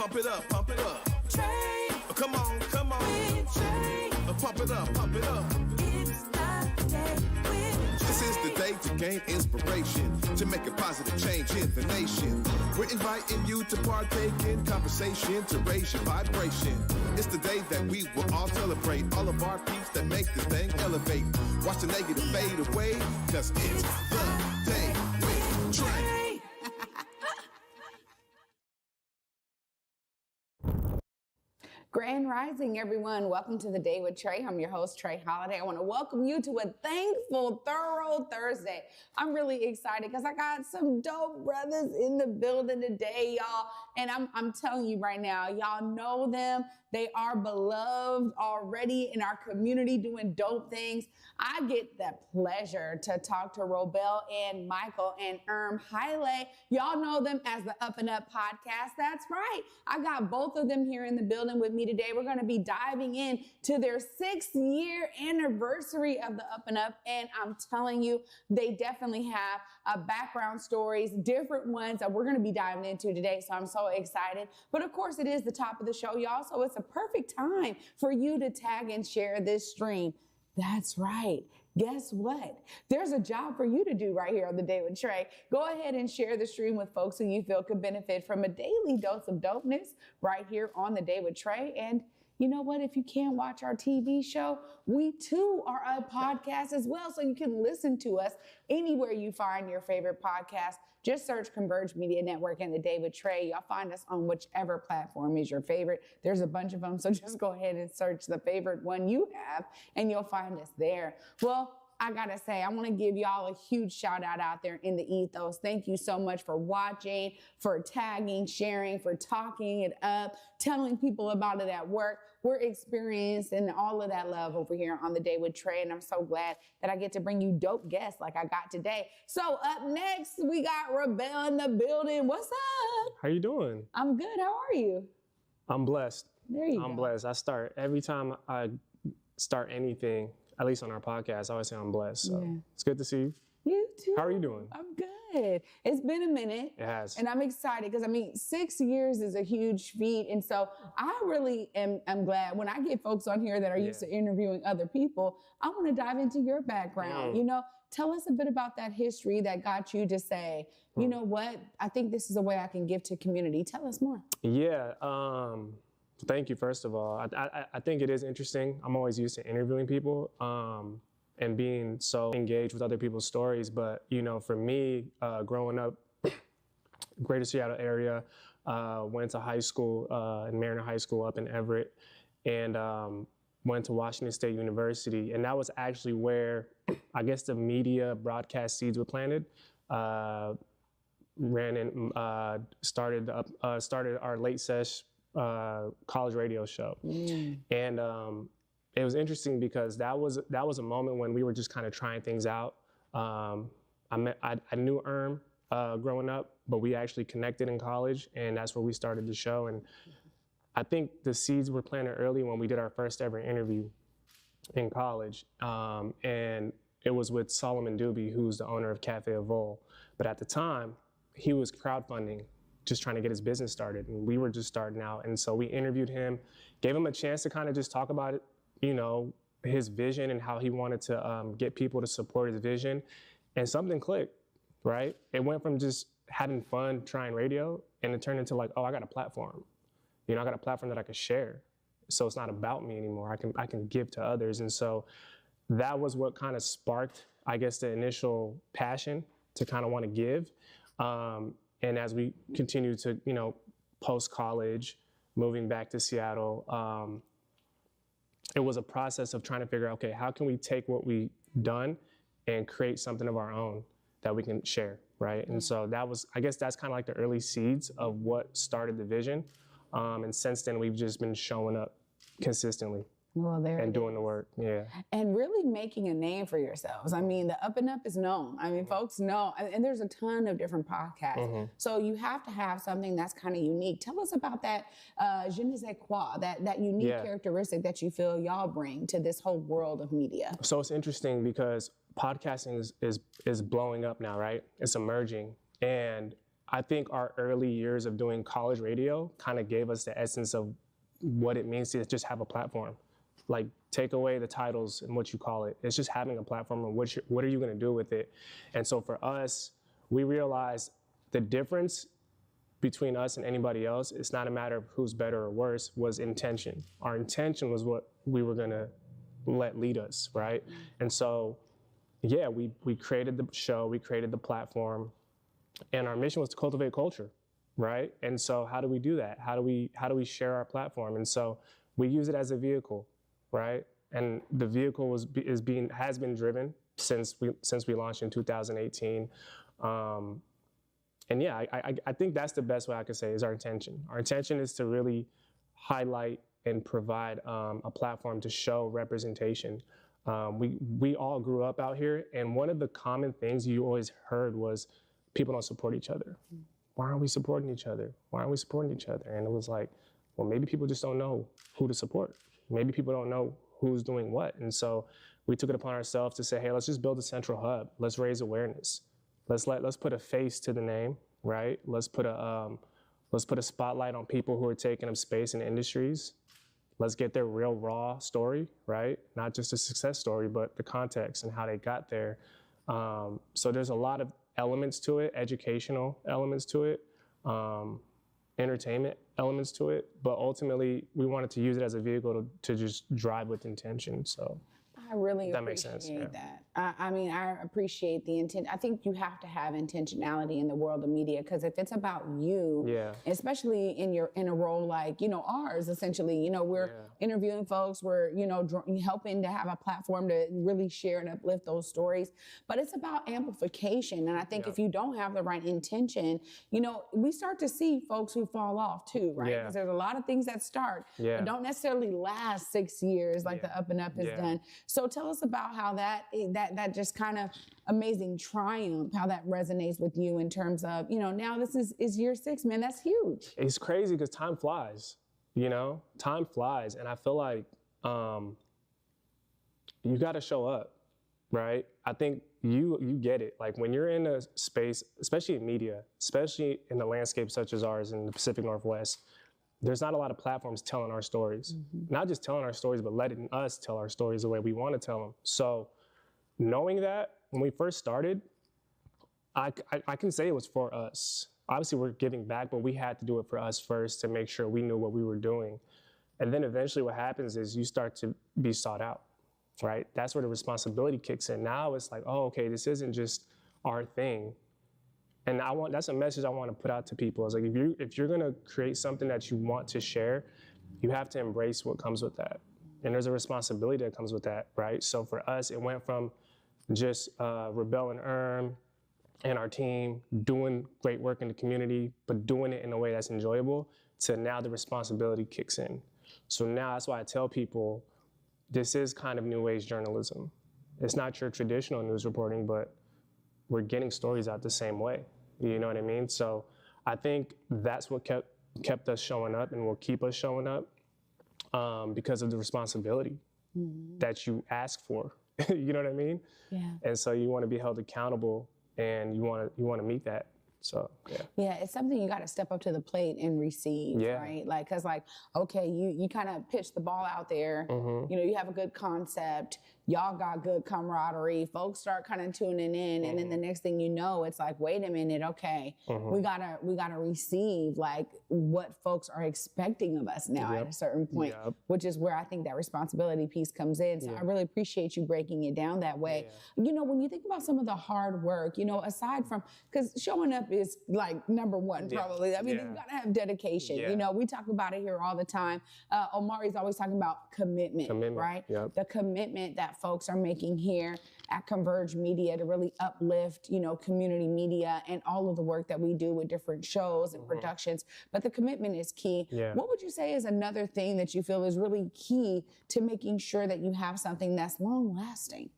Pump it up, pump it up. Trae. Come on, come on. Trae. Pump it up, pump it up. It's the day with This is the day to gain inspiration, to make a positive change in the nation. We're inviting you to partake in conversation, to raise your vibration. It's the day that we will all celebrate, all of our peeps that make this thing elevate. Watch the negative fade away, cause it's the day with Trae. Grand Rising, everyone. Welcome to the Day with Trae. I'm your host, Trae Haile. I want to welcome you to a thankful, thorough Thursday. I'm really excited because I got some dope brothers in the building today, y'all. And I'm telling you right now, y'all know them. They are beloved already in our community doing dope things. I get the pleasure to talk to Robel Andmicael and Erm Haile. Y'all know them as the UpNUp podcast. That's right. I got both of them here in the building with me today. We're going to be diving in to their 6th-year anniversary of the UpNUp. And I'm telling you, they definitely have background stories, different ones that we're going to be diving into today. So I'm so excited. But of course, it is the top of the show, y'all. So it's a perfect time for you to tag and share this stream. That's right. Guess what? There's a job for you to do right here on The Day with Trae. Go ahead and share the stream with folks who you feel could benefit from a daily dose of dopeness right here on The Day with Trae. And you know what? If you can't watch our TV show, we too are a podcast as well. So you can listen to us anywhere you find your favorite podcast. Just search Converge Media Network and The Day with Trae. Y'all find us on whichever platform is your favorite. There's a bunch of them, so just go ahead and search the favorite one you have, and you'll find us there. Well, I gotta say, I wanna give y'all a huge shout out there in the ethos. Thank you so much for watching, for tagging, sharing, for talking it up, telling people about it at work. We're experiencing all of that love over here on The Day with Trae, and I'm so glad that I get to bring you dope guests like I got today. So up next, we got Robel in the building. What's up? How you doing? I'm good. How are you? I'm blessed. There you go. I'm blessed. Every time I start anything, at least on our podcast, I always say I'm blessed. So yeah. It's good to see you. You too. How are you doing? I'm good. It's been a minute. It has. And I'm excited because, 6 years is a huge feat. And so I really am glad when I get folks on here that are used to interviewing other people, I want to dive into your background. You know, tell us a bit about that history that got you to say, you know what, I think this is a way I can give to community. Tell us more. Yeah. Thank you, first of all. I think it is interesting. I'm always used to interviewing people and being so engaged with other people's stories. But, you know, for me, growing up, Greater Seattle area, went to high school in Mariner High School up in Everett, and went to Washington State University. And that was actually where, I guess, the media broadcast seeds were planted. Started our late sesh college radio show. And it was interesting because that was a moment when we were just kind of trying things out. I knew Erm growing up, but we actually connected in college, and that's where we started the show. And I think the seeds were planted early when we did our first ever interview in college. And it was with Solomon Doobie, who's the owner of Cafe Evol. But at the time, he was crowdfunding, just trying to get his business started. And we were just starting out. And so we interviewed him, gave him a chance to kind of just talk about it, you know, his vision and how he wanted to get people to support his vision. And something clicked, right? It went from just having fun trying radio, and it turned into like, oh, I got a platform. You know, I got a platform that I can share. So it's not about me anymore. I can give to others. And so that was what kind of sparked, I guess, the initial passion to kind of want to give. And as we continue to, you know, post-college, moving back to Seattle, it was a process of trying to figure out, okay, how can we take what we've done and create something of our own that we can share, right? And so that was, I guess that's kind of like the early seeds of what started the vision. And since then, we've just been showing up consistently. Well, there and doing the work, yeah. And really making a name for yourselves. I mean, the UpNUp is known. I mean, folks know, and there's a ton of different podcasts. So you have to have something that's kind of unique. Tell us about that je ne sais quoi, that unique characteristic that you feel y'all bring to this whole world of media. So it's interesting because podcasting is blowing up now, right? It's emerging. And I think our early years of doing college radio kind of gave us the essence of what it means to just have a platform. Like, take away the titles and what you call it. It's just having a platform and what are you going to do with it? And so for us, we realized the difference between us and anybody else, it's not a matter of who's better or worse, was intention. Our intention was what we were going to let lead us, right? And so, yeah, we created the show, we created the platform, and our mission was to cultivate culture, right? And so how do we do that? How do we share our platform? And so we use it as a vehicle, right? And the vehicle has been driven since we launched in 2018. And yeah, I think that's the best way I could say is our intention. Our intention is to really highlight and provide a platform to show representation. We all grew up out here, and one of the common things you always heard was people don't support each other. Why aren't we supporting each other? Why aren't we supporting each other? And it was like, well, maybe people just don't know who to support. Maybe people don't know who's doing what. And so we took it upon ourselves to say, hey, let's just build a central hub. Let's raise awareness. Let's put a face to the name, right? Let's put a spotlight on people who are taking up space in industries. Let's get their real raw story, right? Not just a success story, but the context and how they got there. So there's a lot of elements to it, educational elements to it, entertainment elements to it, but ultimately we wanted to use it as a vehicle to just drive with intention. So I really that makes sense. appreciate that. I mean, I appreciate the intent. I think you have to have intentionality in the world of media, because if it's about you, especially in a role like, ours, essentially, we're interviewing folks, we're, helping to have a platform to really share and uplift those stories, but it's about amplification. And I think if you don't have the right intention, we start to see folks who fall off too, right? Because there's a lot of things that start, but don't necessarily last 6 years like the UpNUp has done. So tell us about how that just kind of amazing triumph, how that resonates with you in terms of, now this is year 6, man, that's huge. It's crazy because time flies, time flies. And I feel like you got to show up, right? I think you get it. Like when you're in a space, especially in media, especially in the landscape such as ours in the Pacific Northwest, there's not a lot of platforms telling our stories. Not just telling our stories, but letting us tell our stories the way we want to tell them. So knowing that, when we first started, I can say it was for us. Obviously, we're giving back, but we had to do it for us first to make sure we knew what we were doing. And then eventually what happens is you start to be sought out, right? That's where the responsibility kicks in. Now it's like, oh, okay, this isn't just our thing. And that's a message I want to put out to people. It's like, if you're going to create something that you want to share, you have to embrace what comes with that. And there's a responsibility that comes with that, right? So for us, it went from just Robel and Erm and our team doing great work in the community, but doing it in a way that's enjoyable, to now the responsibility kicks in. So now that's why I tell people, this is kind of new age journalism. It's not your traditional news reporting, but we're getting stories out the same way. You know what I mean? So I think that's what kept us showing up and will keep us showing up, because of the responsibility that you ask for. You know what I mean? Yeah. And so you want to be held accountable, and you want to meet that. So yeah, it's something you got to step up to the plate and receive, right? Like, cause okay, you kind of pitch the ball out there. You have a good concept. Y'all got good camaraderie. Folks start kind of tuning in, and then the next thing you know, it's like, wait a minute, okay, we gotta receive like what folks are expecting of us now at a certain point, which is where I think that responsibility piece comes in. So I really appreciate you breaking it down that way. When you think about some of the hard work, aside from, because showing up is like number one probably. I mean, you gotta have dedication. We talk about it here all the time. Omari's always talking about commitment. Right? The commitment that folks are making here at Converge Media to really uplift, community media and all of the work that we do with different shows and productions. But the commitment is key. What would you say is another thing that you feel is really key to making sure that you have something that's long lasting?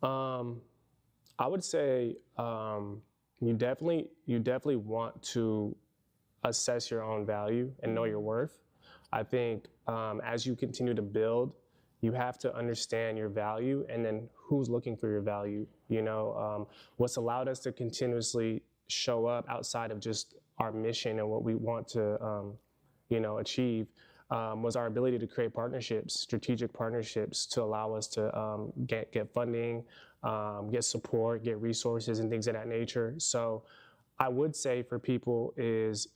I would say you definitely want to assess your own value and know your worth. I think as you continue to build, you have to understand your value and then who's looking for your value. What's allowed us to continuously show up outside of just our mission and what we want to, achieve, was our ability to create partnerships, strategic partnerships, to allow us to get funding, get support, get resources, and things of that nature. So I would say for people is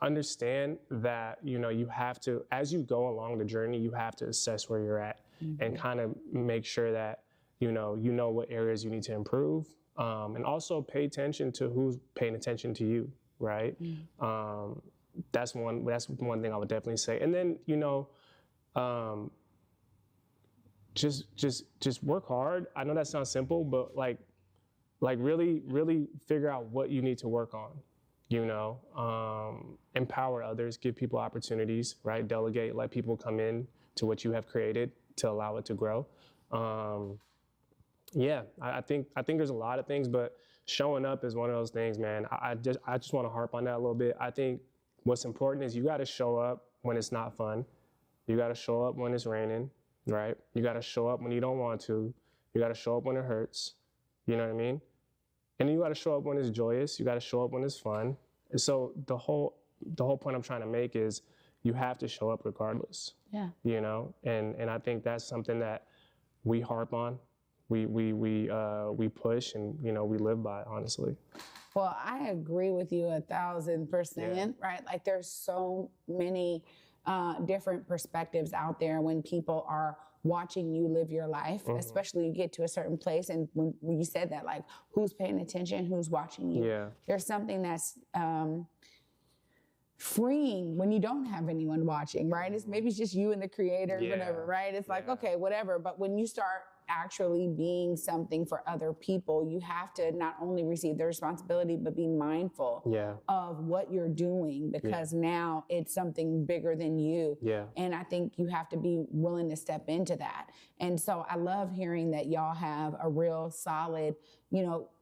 understand that, you have to, as you go along the journey, you have to assess where you're at and kind of make sure that, you know what areas you need to improve, and also pay attention to who's paying attention to you, right? That's one thing I would definitely say. And then, just work hard. I know that sounds simple, but like really figure out what you need to work on, empower others, give people opportunities, right? Delegate, let people come in to what you have created to allow it to grow. I think there's a lot of things, but showing up is one of those things, man. I just want to harp on that a little bit. I think what's important is you got to show up when it's not fun. You got to show up when it's raining, right? You got to show up when you don't want to. You got to show up when it hurts. You know what I mean? And then you got to show up when it's joyous. You got to show up when it's fun. And so the whole point I'm trying to make is you have to show up regardless. Yeah. And I think that's something that we harp on. We push and, we live by, honestly. Well, I agree with you 1,000%, right? Like there's so many different perspectives out there when people are watching you live your life, especially you get to a certain place. And when you said that, like who's paying attention, who's watching you, there's something that's freeing when you don't have anyone watching, right? Maybe it's just you and the creator, whatever, right? It's like, okay, whatever. But when you start actually being something for other people, you have to not only receive the responsibility, but be mindful of what you're doing, because now it's something bigger than you. And I think you have to be willing to step into that. And so I love hearing that y'all have a real solid,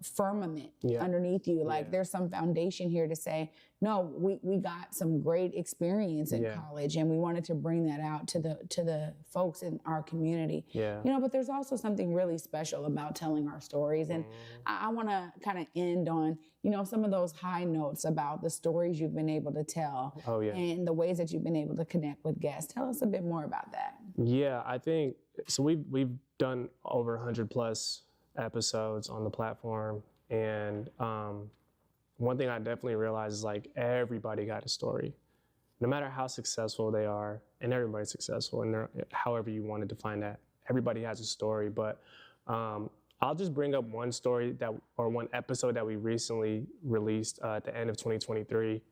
firmament underneath you. Like there's some foundation here to say, no, we got some great experience in college, and we wanted to bring that out to the folks in our community. But there's also something really special about telling our stories. And I want to kind of end on, some of those high notes about the stories you've been able to tell and the ways that you've been able to connect with guests. Tell us a bit more about that. Yeah, I think, so we've done over 100 plus episodes on the platform. And one thing I definitely realized is like everybody got a story, no matter how successful they are, and everybody's successful, and however you want to define that, everybody has a story. But I'll just bring up one story one episode that we recently released at the end of 2023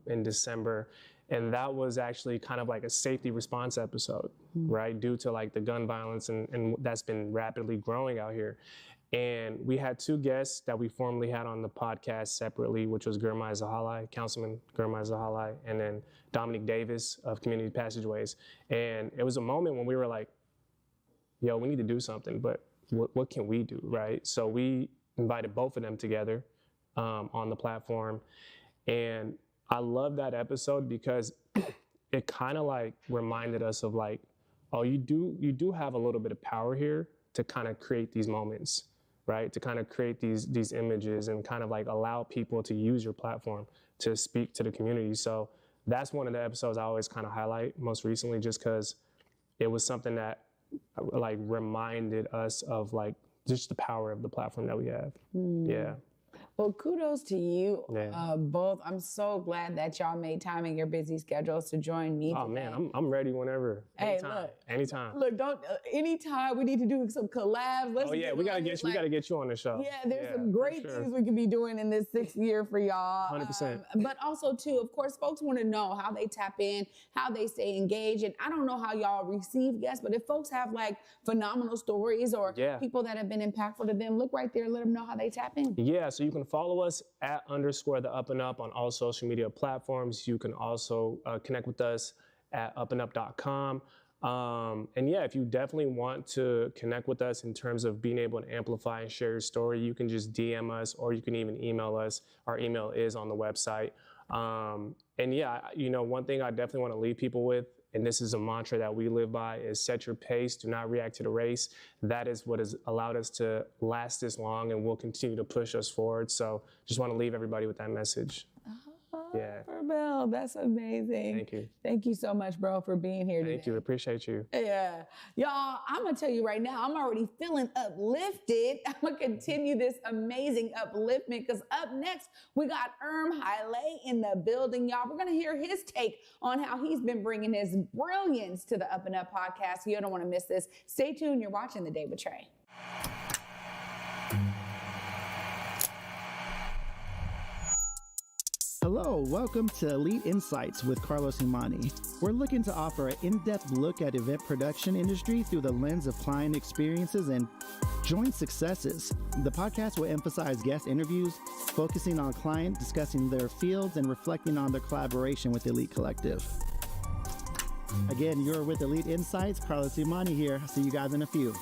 in December. And that was actually kind of like a safety response episode, right? Due to like the gun violence and that's been rapidly growing out here. And we had two guests that we formerly had on the podcast separately, which was Erm Haile, Councilman Erm Haile, and then Dominic Davis of Community Passageways. And it was a moment when we were like, yo, we need to do something, but what can we do, right? So we invited both of them together on the platform. And I love that episode because it kind of like reminded us of like, oh, you do have a little bit of power here to kind of create these moments, right? To kind of create these images and kind of like allow people to use your platform to speak to the community. So that's one of the episodes I always kind of highlight most recently, just because it was something that like reminded us of like just the power of the platform that we have. Yeah. Well, kudos to you both. I'm so glad that y'all made time in your busy schedules to join me today. Man, I'm ready whenever. Anytime. Look, anytime we need to do some collabs. We gotta get you on the show. Yeah, there's some great things we could be doing in this 6th year for y'all. 100%. But also too, of course, folks want to know how they tap in, how they stay engaged. And I don't know how y'all receive guests, but if folks have like phenomenal stories or people that have been impactful to them, look right there, let them know how they tap in. Yeah, so you can follow us at _ the UpNUp on all social media platforms. You can also connect with us at UpNUp.com. And if you definitely want to connect with us in terms of being able to amplify and share your story, you can just DM us or you can even email us. Our email is on the website. One thing I definitely want to leave people with and this is a mantra that we live by, is set your pace, do not react to the race. That is what has allowed us to last this long and will continue to push us forward. So just want to leave everybody with that message. Yeah. Robel, that's amazing. Thank you. Thank you so much, bro, for being here today. Thank you. Appreciate you. Yeah. Y'all, I'm going to tell you right now, I'm already feeling uplifted. I'm going to continue this amazing upliftment because up next, we got Erm Haile in the building, y'all. We're going to hear his take on how he's been bringing his brilliance to the UpNUp podcast. You don't want to miss this. Stay tuned. You're watching The Day with Trae. Hello, welcome to Elite Insights with Carlos Imani. We're looking to offer an in-depth look at event production industry through the lens of client experiences and joint successes. The podcast will emphasize guest interviews, focusing on client, discussing their fields, and reflecting on their collaboration with Elite Collective. Again, you're with Elite Insights. Carlos Imani here. I'll see you guys in a few.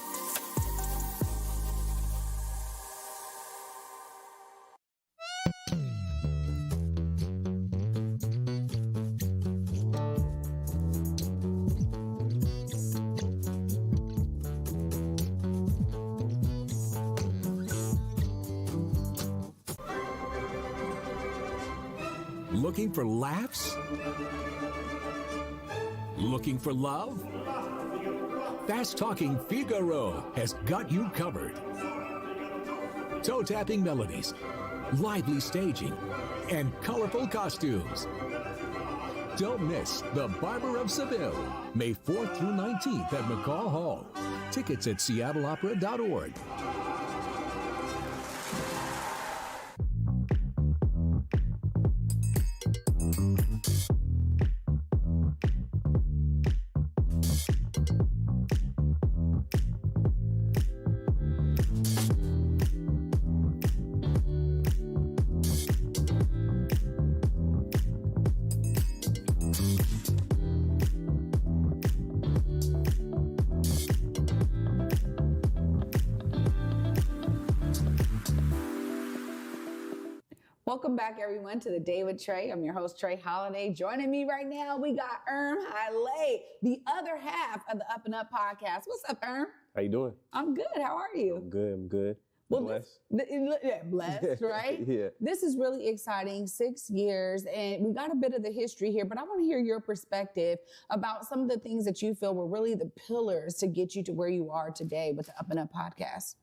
Looking for laughs? Looking for love? Fast-talking Figaro has got you covered. Toe-tapping melodies, lively staging, and colorful costumes. Don't miss The Barber of Seville, May 4th through 19th at McCall Hall. Tickets at seattleopera.org. Welcome back, everyone, to The Day with Trae. I'm your host, Trae Holiday. Joining me right now, we got Erm Haile, the other half of the UpNUp podcast. What's up, Erm? How you doing? I'm good. How are you? I'm good. Well, Blessed. Blessed, right? Yeah. This is really exciting, 6 years, and we got a bit of the history here, but I want to hear your perspective about some of the things that you feel were really the pillars to get you to where you are today with the UpNUp podcast.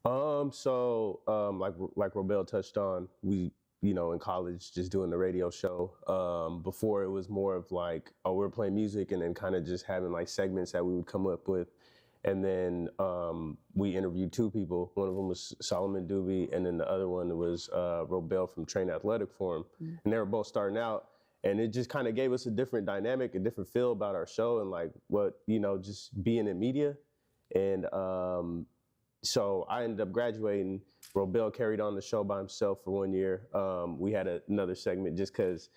Like Robel touched on, we, in college, just doing the radio show. Before it was more of like, we're playing music and then kind of just having like segments that we would come up with. And then we interviewed two people. One of them was Solomon Doobie, and then the other one was Robel from Trae Athletic Forum. Mm-hmm. And they were both starting out. And it just kind of gave us a different dynamic, a different feel about our show and like what, just being in media. And so I ended up graduating. Robel carried on the show by himself for 1 year. We had another segment just because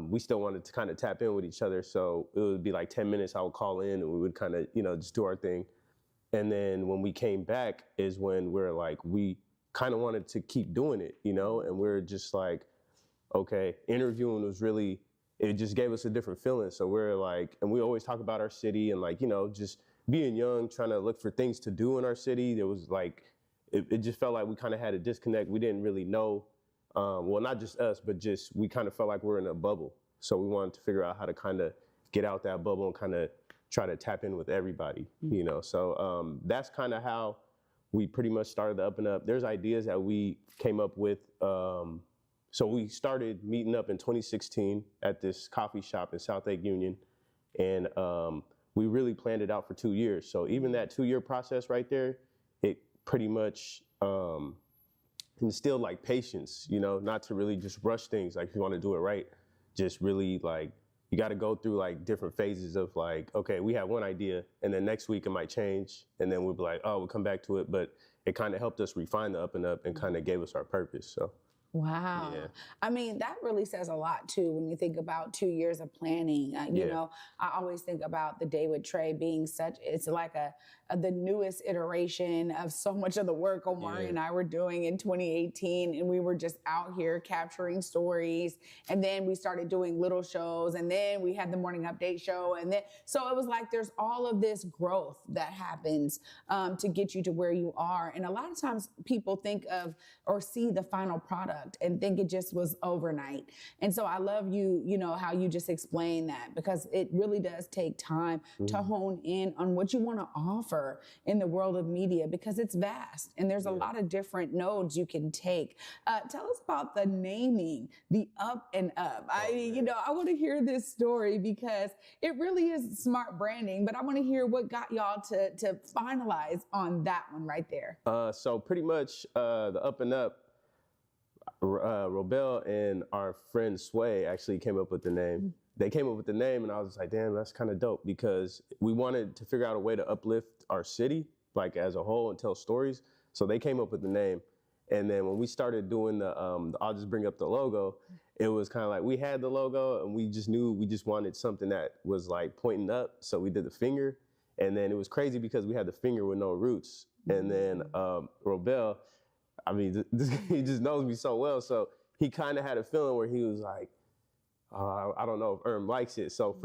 we still wanted to kind of tap in with each other. So it would be like 10 minutes I would call in and we would kind of, just do our thing. And then when we came back is when we kind of wanted to keep doing it, and we're just like, okay, interviewing was really, it just gave us a different feeling. So we're like, and we always talk about our city and like, just being young, trying to look for things to do in our city. There was like, it just felt like we kind of had a disconnect. We didn't really know, well, not just us, but just we kind of felt like we're in a bubble. So we wanted to figure out how to kind of get out that bubble and kind of try to tap in with everybody, So that's kind of how we pretty much started the UpNUp. There's ideas that we came up with. So we started meeting up in 2016 at this coffee shop in South Lake Union. And we really planned it out for 2 years. So even that 2-year process right there, it pretty much instilled like patience, not to really just rush things. Like if you want to do it right, just really like, you got to go through like different phases of like, okay, we have one idea and then next week it might change. And then we'll be like, oh, we'll come back to it. But it kind of helped us refine the UpNUp and kind of gave us our purpose. So Wow. Yeah. I mean, that really says a lot too when you think about 2 years of planning. You Yeah. know, I always think about the Day with Trae being it's like the newest iteration of so much of the work Omari Yeah. and I were doing in 2018. And we were just out here capturing stories. And then we started doing little shows. And then we had the morning update show. And then, so it was like there's all of this growth that happens to get you to where you are. And a lot of times people think of or see the final product and think it just was overnight. And so I love you know, how you just explained that, because it really does take time to hone in on what you want to offer in the world of media, because it's vast and there's a lot of different nodes you can take. Tell us about the naming, the UpNUp. You know, I want to hear this story because it really is smart branding, but I want to hear what got y'all to finalize on that one right there. So pretty much the UpNUp, Robel and our friend Sway actually came up with the name. They came up with the name and I was like, damn, that's kind of dope, because we wanted to figure out a way to uplift our city, like as a whole, and tell stories. So they came up with the name. And then when we started doing I'll just bring up the logo, it was kind of like we had the logo and we just knew we just wanted something that was like pointing up. So we did the finger. And then it was crazy because we had the finger with no roots. And then Robel, I mean, he just knows me so well. So he kind of had a feeling where he was like, I don't know if Erm likes it. So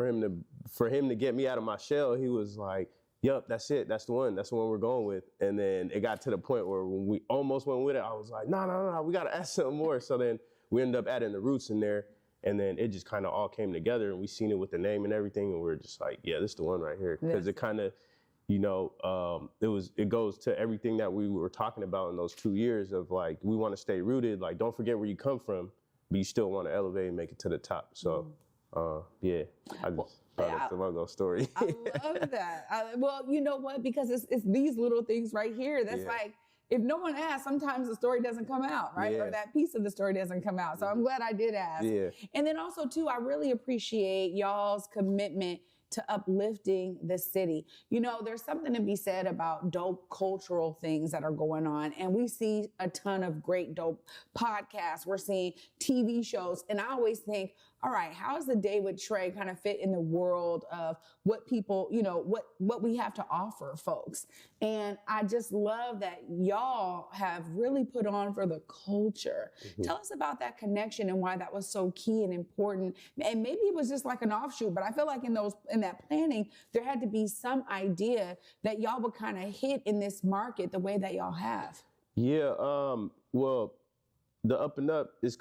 for him to get me out of my shell, he was like, yup, that's it. That's the one we're going with. And then it got to the point where when we almost went with it, I was like, no, we got to add something more. So then we ended up adding the roots in there. And then it just kind of all came together and we seen it with the name and everything. And we are just like, yeah, this is the one right here. Because it kind of, you know, it goes to everything that we were talking about in those 2 years of like, we want to stay rooted. Like, don't forget where you come from, but you still want to elevate and make it to the top. So, yeah, I just thought it's the logo story. I love that. Well, you know what? Because it's these little things right here. That's like, if no one asks, sometimes the story doesn't come out, right? Or that piece of the story doesn't come out. So I'm glad I did ask. Yeah. And then also too, I really appreciate y'all's commitment to uplifting the city. You know, there's something to be said about dope cultural things that are going on. And we see a ton of great dope podcasts. We're seeing TV shows. And I always think, all right, how does the Day with Trae kind of fit in the world of what people, you know, what we have to offer folks? And I just love that y'all have really put on for the culture. Tell us about that connection and why that was so key and important. And maybe it was just like an offshoot, but I feel like in that planning, there had to be some idea that y'all would kind of hit in this market the way that y'all have. Yeah, well, the UpNUp is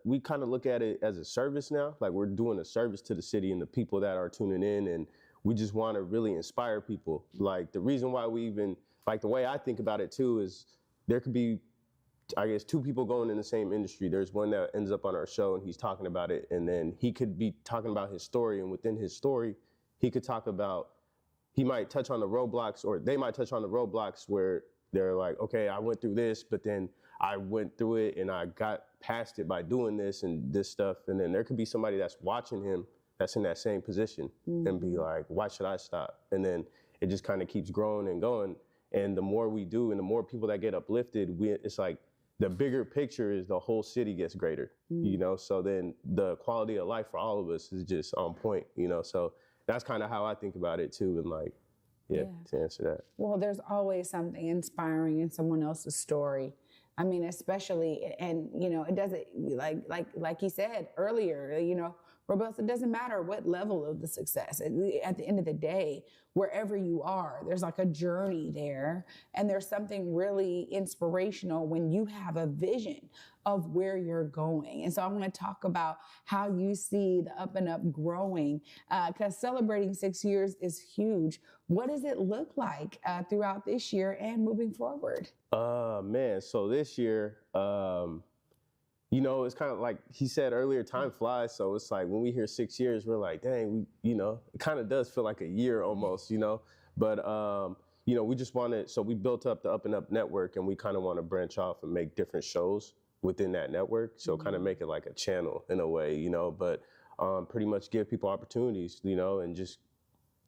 we kind of look at it as a service now. Like we're doing a service to the city and the people that are tuning in, and we just want to really inspire people. Like the reason why we even, like the way I think about it too is there could be, I guess, two people going in the same industry. There's one that ends up on our show and he's talking about it, and then he could be talking about his story, and within his story, he could talk about, he might touch on the roadblocks, or they might touch on the roadblocks where they're like, okay, I went through this, but then I went through it and I got past it by doing this and this stuff. And then there could be somebody that's watching him that's in that same position and be like, why should I stop? And then it just kind of keeps growing and going. And the more we do and the more people that get uplifted, it's like the bigger picture is the whole city gets greater, you know? So then the quality of life for all of us is just on point, you know? So that's kind of how I think about it too. And like, yeah, to answer that. Well, there's always something inspiring in someone else's story. I mean, especially, and you know, it doesn't, like he said earlier, you know, Robel, it doesn't matter what level of the success. At the end of the day, wherever you are, there's like a journey there, and there's something really inspirational when you have a vision of where you're going. And so I want to talk about how you see the UpNUp growing, because celebrating 6 years is huge. What does it look like throughout this year and moving forward? Man, so this year, you know, it's kind of like he said earlier, time flies. So it's like when we hear 6 years, we're like, dang, you know, it kind of does feel like a year almost, you know. But, you know, we just wanted, so we built up the UpNUp network, and we kind of want to branch off and make different shows within that network. So kind of make it like a channel in a way, you know, but pretty much give people opportunities, you know, and just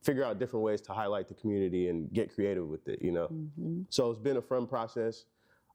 figure out different ways to highlight the community and get creative with it, you know. So it's been a fun process.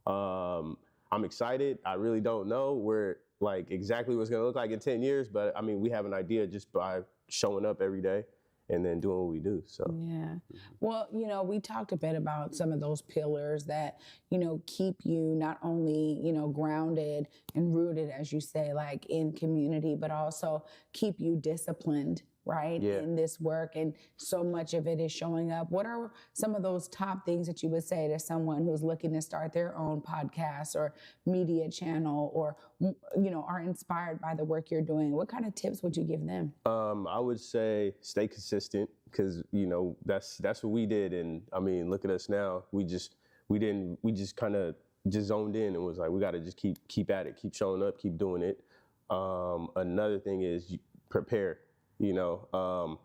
I'm I'm excited. I really don't know where like exactly what's gonna look like in 10 years, but I mean, we have an idea just by showing up every day and then doing what we do. So yeah. Well, you know, we talked a bit about some of those pillars that, you know, keep you not only, you know, grounded and rooted, as you say, like in community, but also keep you disciplined, right? Yeah. In this work. And so much of it is showing up. What are some of those top things that you would say to someone who's looking to start their own podcast or media channel, or, you know, are inspired by the work you're doing? What kind of tips would you give them? I would say stay consistent, because you know that's what we did, and I mean, look at us now. We just kind of just zoned in and was like, we got to just keep at it, keep showing up, keep doing it. Another thing is prepare. You know,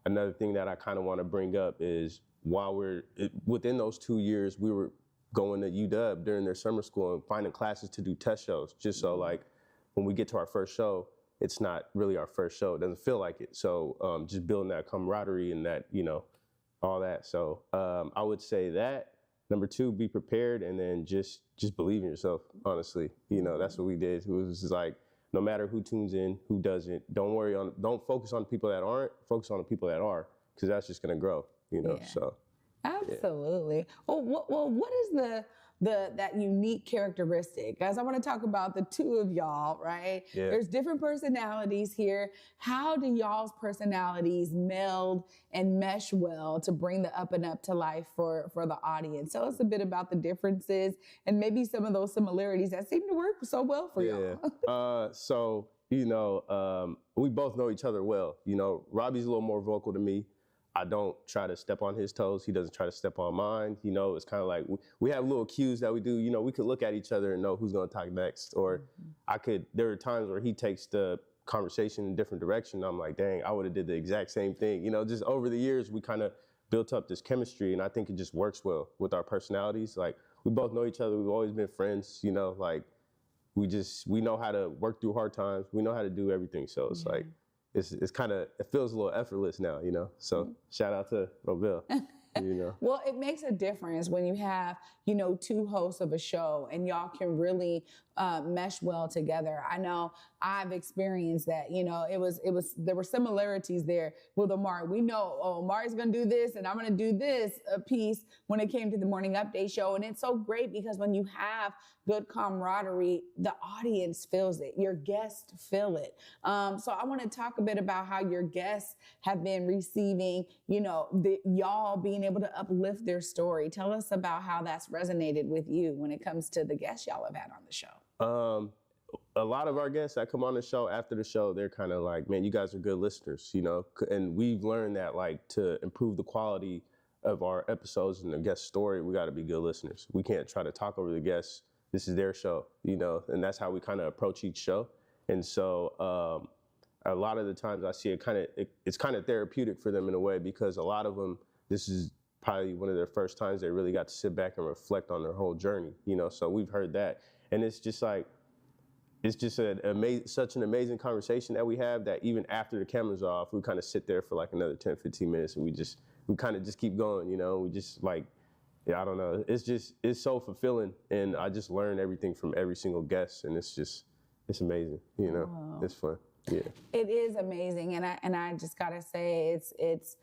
another thing that I kind of want to bring up is while within those 2 years, we were going to UW during their summer school and finding classes to do test shows, just so like when we get to our first show, it's not really our first show. It doesn't feel like it. So just building that camaraderie and that, you know, all that. So I would say that. Number 2, be prepared, and then just believe in yourself, honestly. You know, that's what we did. It was just like, no matter who tunes in, who doesn't, don't focus on people that aren't, focus on the people that are, because that's just gonna grow, you know, Yeah. so. Absolutely. Yeah. Well, what is that unique characteristic? Guys, I want to talk about the two of y'all, right? Yeah. There's different personalities here. How do y'all's personalities meld and mesh well to bring the UpNUp to life for the audience? Tell us a bit about the differences and maybe some of those similarities that seem to work so well for y'all. So, you know, we both know each other well. You know, Robbie's a little more vocal than me. I don't try to step on his toes. He doesn't try to step on mine. You know, it's kind of like we have little cues that we do. You know, we could look at each other and know who's going to talk next. Or there are times where he takes the conversation in a different direction. I'm like, dang, I would have did the exact same thing. You know, just over the years, we kind of built up this chemistry, and I think it just works well with our personalities. Like, we both know each other. We've always been friends, you know, like we know how to work through hard times. We know how to do everything. So it's like, it's kind of, it feels a little effortless now, you know? So shout out to Robel, you know? Well, it makes a difference when you have, you know, two hosts of a show and y'all can really mesh well together. I know I've experienced that, you know, there were similarities there with Omari. We know, Omari's going to do this and I'm going to do this piece when it came to the morning update show. And it's so great because when you have good camaraderie, the audience feels it. Your guests feel it. So I want to talk a bit about how your guests have been receiving, you know, y'all being able to uplift their story. Tell us about how that's resonated with you when it comes to the guests y'all have had on the show. A lot of our guests that come on the show after the show, they're kind of like, man, you guys are good listeners, you know? And we've learned that, like, to improve the quality of our episodes and the guest story, we got to be good listeners. We can't try to talk over the guests. This is their show, you know? And that's how we kind of approach each show. And so a lot of the times I see it's kind of therapeutic for them in a way, because a lot of them, this is probably one of their first times they really got to sit back and reflect on their whole journey, you know? So we've heard that. And it's just like, it's just such an amazing conversation that we have, that even after the camera's off, we kind of sit there for like another 10, 15 minutes and we kind of just keep going, you know? We just like, yeah, I don't know. It's so fulfilling. And I just learn everything from every single guest. And it's amazing, you know? Wow. It's fun, yeah. It is amazing. And I just gotta say, it's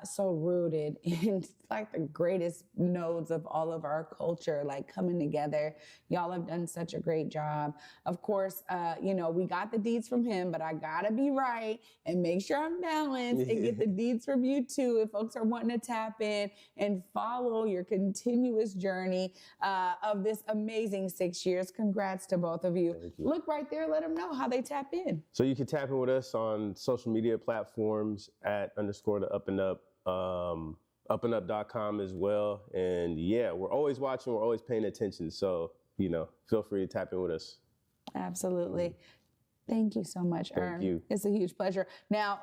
so rooted in like the greatest nodes of all of our culture, like coming together. Y'all have done such a great job. Of course, you know, we got the deeds from him, but I gotta be right and make sure I'm balanced and get the deeds from you too. If folks are wanting to tap in and follow your continuous journey of this amazing 6 years, congrats to both of you. Thank you. Look right there, let them know how they tap in. So you can tap in with us on social media platforms @ the UpNUp. UpNUp.com as well. And yeah, we're always watching, we're always paying attention. So, you know, feel free to tap in with us. Absolutely. Thank you so much, Thank Erm. you. It's a huge pleasure. Now,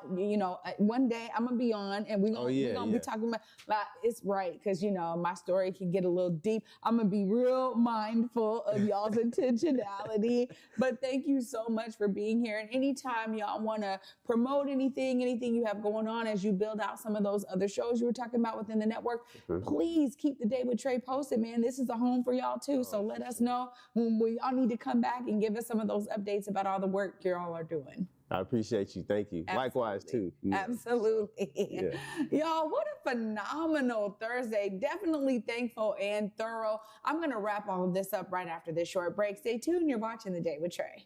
one day I'm gonna be on, and we're gonna be talking about. Like, it's right, because my story can get a little deep. I'm gonna be real mindful of y'all's intentionality. But thank you so much for being here. And anytime y'all want to promote anything you have going on as you build out some of those other shows you were talking about within the network, please keep the Day with Trae posted, man. This is a home for y'all too. So let us know when y'all need to come back and give us some of those updates about all the work you all are doing. I appreciate you. Thank you. Absolutely. Likewise, too. Yeah. Absolutely. Yeah. Y'all, what a phenomenal Thursday. Definitely thankful and thorough. I'm going to wrap all of this up right after this short break. Stay tuned. You're watching The Day with Trae.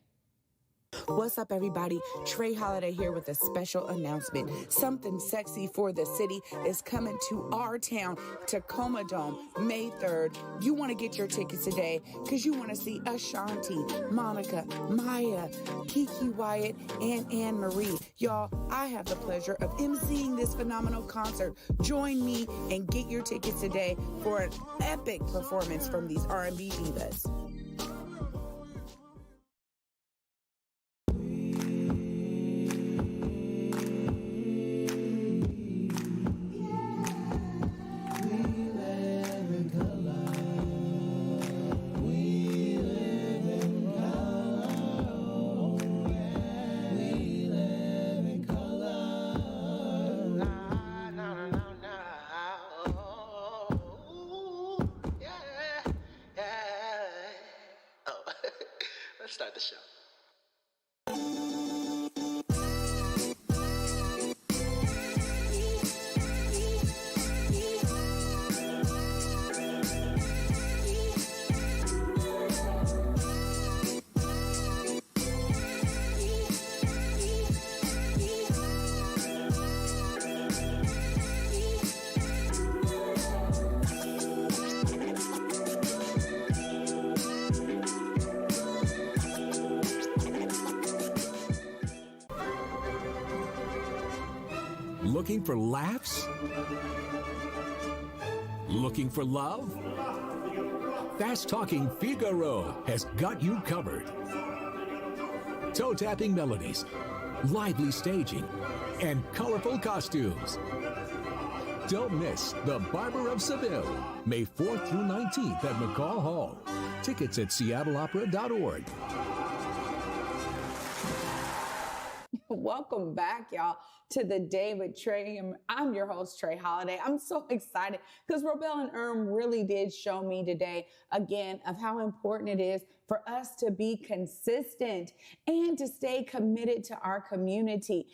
What's up, everybody? Trae Haile here with a special announcement. Something sexy for the city is coming to our town, Tacoma Dome, May 3rd. You want to get your tickets today because you want to see Ashanti, Monica, Maya, Kiki Wyatt, and Anne Marie. Y'all, I have the pleasure of emceeing this phenomenal concert. Join me and get your tickets today for an epic performance from these R&B divas. Let's start the show. Looking for laughs? Looking for love? Fast Talking Figaro has got you covered. Toe-tapping melodies, lively staging, and colorful costumes. Don't miss The Barber of Seville, May 4th through 19th at McCall Hall. Tickets at seattleopera.org. Welcome back, y'all, to The Day with Trae. I'm your host, Trae Haile. I'm so excited because Robel and Erm really did show me today, again, of how important it is for us to be consistent and to stay committed to our community.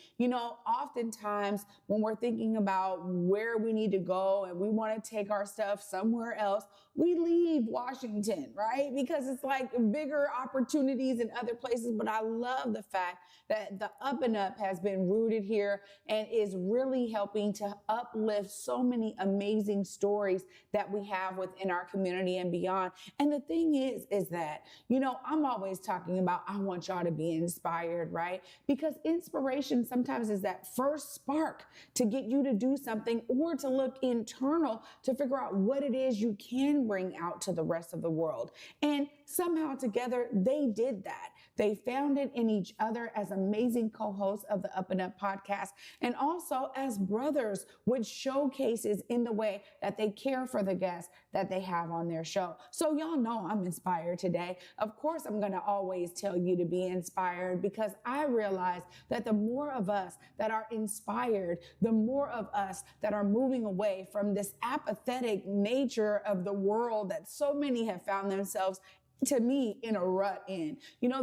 Oftentimes when we're thinking about where we need to go and we want to take our stuff somewhere else, we leave Washington, right? Because it's like bigger opportunities in other places. But I love the fact that the UpNUp has been rooted here and is really helping to uplift so many amazing stories that we have within our community and beyond. And the thing is that, I'm always talking about, I want y'all to be inspired, right? Because inspiration sometimes is that first spark to get you to do something or to look internal to figure out what it is you can bring out to the rest of the world. And somehow together they did that. They found it in each other as amazing co-hosts of the UpNUp podcast, and also as brothers with showcases in the way that they care for the guests that they have on their show. So y'all know I'm inspired today. Of course, I'm going to always tell you to be inspired because I realize that the more of us that are inspired, the more of us that are moving away from this apathetic nature of the world that so many have found themselves, to me, in a rut in.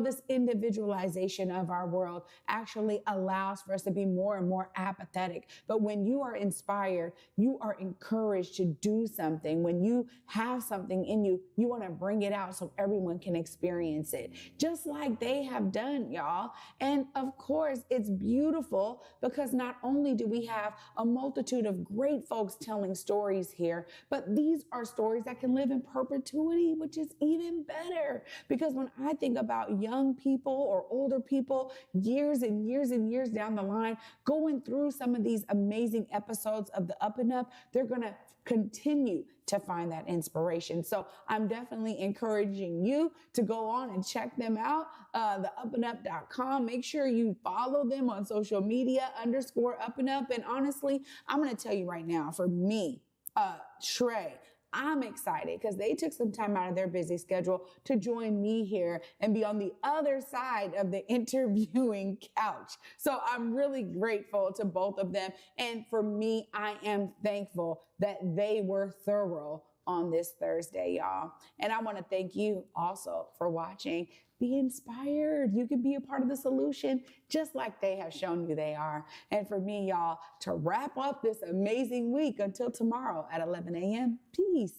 This individualization of our world actually allows for us to be more and more apathetic. But when you are inspired, you are encouraged to do something. When you have something in you, you want to bring it out so everyone can experience it, just like they have done, y'all. And of course, it's beautiful because not only do we have a multitude of great folks telling stories here, but these are stories that can live in perpetuity, which is even better. better. Because when I think about young people or older people, years and years and years down the line, going through some of these amazing episodes of the UpNUp, they're going to continue to find that inspiration. So I'm definitely encouraging you to go on and check them out, the UpNUp.com. Make sure you follow them on social media, _UpNUp. And honestly, I'm going to tell you right now, for me, Trae, I'm excited because they took some time out of their busy schedule to join me here and be on the other side of the interviewing couch. So I'm really grateful to both of them. And for me, I am thankful that they were thorough on this Thursday, y'all. And I want to thank you also for watching. Be inspired. You can be a part of the solution just like they have shown you they are. And for me, y'all, to wrap up this amazing week until tomorrow at 11 a.m. Peace.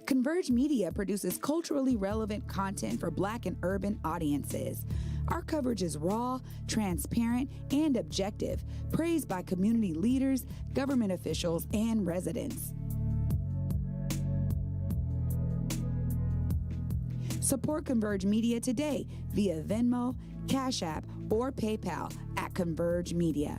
Converge Media produces culturally relevant content for Black and urban audiences. Our coverage is raw, transparent, and objective, praised by community leaders, government officials, and residents. Support Converge Media today via Venmo, Cash App, or PayPal at Converge Media.